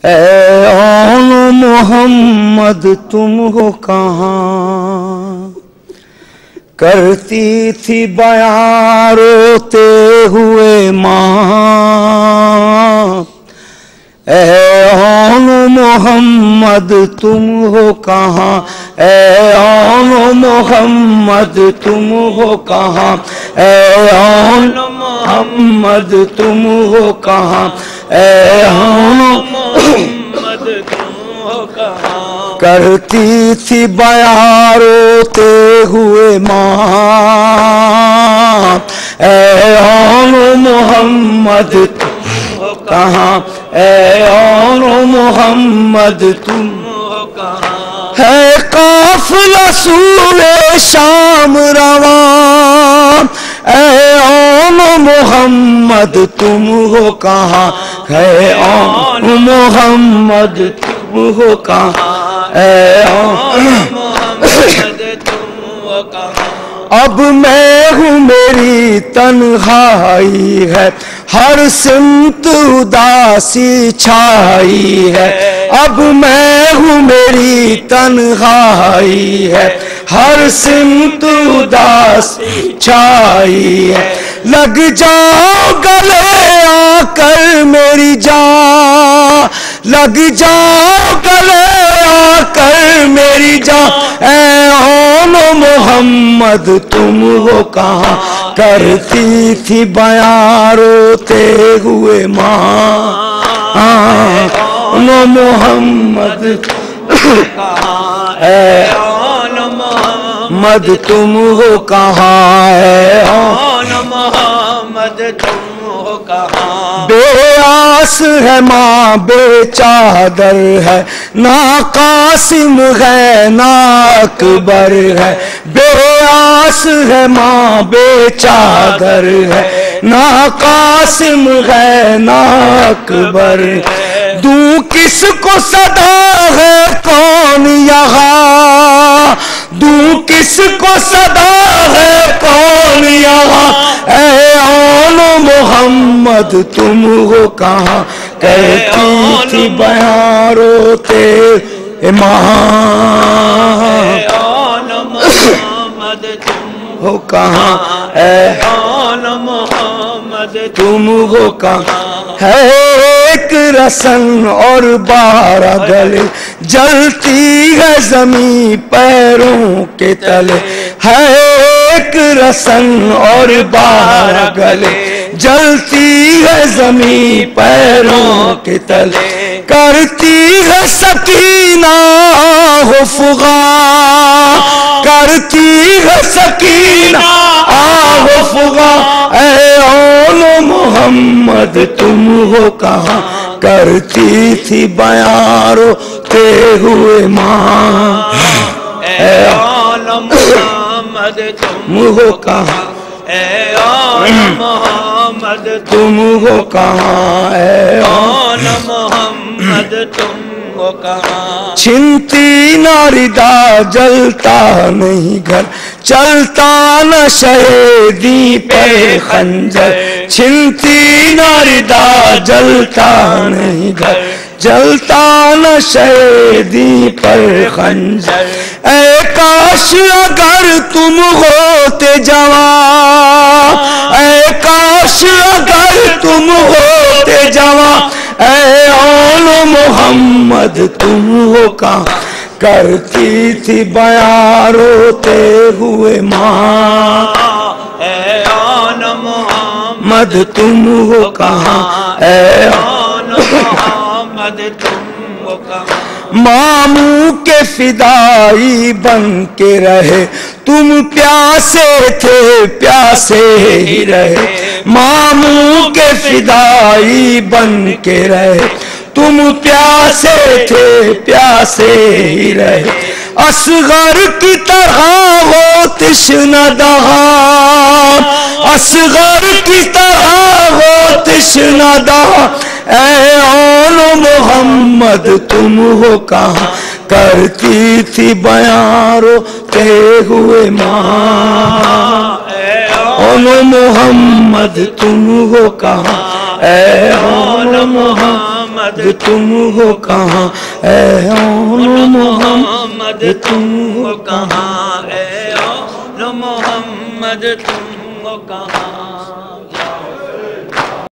اے آن محمد تم ہو کہاں، کرتی تھی بیان روتے ہوئے ماں، اے آن محمد تم ہو کہاں، اے آن محمد تم ہو کہاں، اے آن محمد تم ہو کہاں، اے آن محمد تم ہو کہاں، کرتی تھی بیان روتے ہوئے ماں، اے آن محمد تم ہو کہاں، اے آن محمد تم ہو کہاں، ہے قافلہ سوئے شام رواں، اے آن محمد تم ہو کہاں، ہے آن محمد تم ہو کہاں، اے آن محمد تم ہو کہاں، اب میں ہوں میری تنہائی ہے، ہر سمت اداسی چھائی ہے، اب میں ہوں میری تنہائی ہے، ہر سمت اداسی چھائی ہے، لگ جاؤ گلے آ کر میری جان، لگ جاؤ گلے آ کر میری جان، اے آن محمد تم ہو کہاں، کرتی تھی بیان روتے ہوئے ماں، آن محمد تم ہو کہاں، اے آن محمد تم ہو کہاں، اے آن محمد تم ہو کہاں، بے آس ہے ماں بے چادر ہے، نہ قاسم ہے نہ اکبر ہے، بے آس ہے ماں بے چادر ہے، نہ قاسم ہے نہ اکبر ہے، دوں کس کو صدا ہے کون یہاں، دوں کس کو صدا ہے کون یہاں، اے آن محمد تم ہو کہاں، کہتی تھی بیان روتے ماں، اے آن محمد تم ہو کہاں، اے آن محمد تم ہو کہاں، ہے ایک رسن اور 12 گلے، جلتی ہے زمین پیروں کے تلے، ہے ایک رسن اور 12 گلے، جلتی ہے زمین پیروں کے تلے، کرتی ہے سکینہ آہ فغاں، کرتی ہے سکینہ آہ فغاں، اے آن محمد تم ہو کہاں، کرتی تھی بیان روتے ہوئے ماں، اے آن محمد تم ہو کہاں، اے آن محمد تم ہو کہاں، اے آن محمد تم ہو کہاں، چھنتی نہ ردا جلتا نہیں گھر، چلتا نہ شہیدی پر خنجر، چھنتی نہ ردا جلتا نہیں گھر، جلتا نہ شہیدی پر خنجر، اے کاش اگر تم ہوتے جوان، اے کاش اگر تم ہوتے جوان، اے آن محمد تم ہو کہاں، کرتی تھی بیان روتے ہوئے ماں، اے آن محمد تم ہو کہاں، اے آن محمد تم ہو کہاں، ماموں کے فدائی بن کے رہے، تم پیاسے تھے پیاسے ہی رہے، ماموں کے فدائی بن کے رہے، تم پیاسے تھے پیاسے ہی رہے، اصغر کی طرح ہو تشنہ دہاں، اصغر کی طرح ہو تشنہ دہاں، اے آن محمد تم ہو کہاں، کرتی تھی بیان روتے ہوئے ماں، اے آن محمد تم ہو کہاں، اے اون محمد تم ہو کہاں، اے اون محمد تم ہو کہاں، اے اون محمد تم ہو کہاں.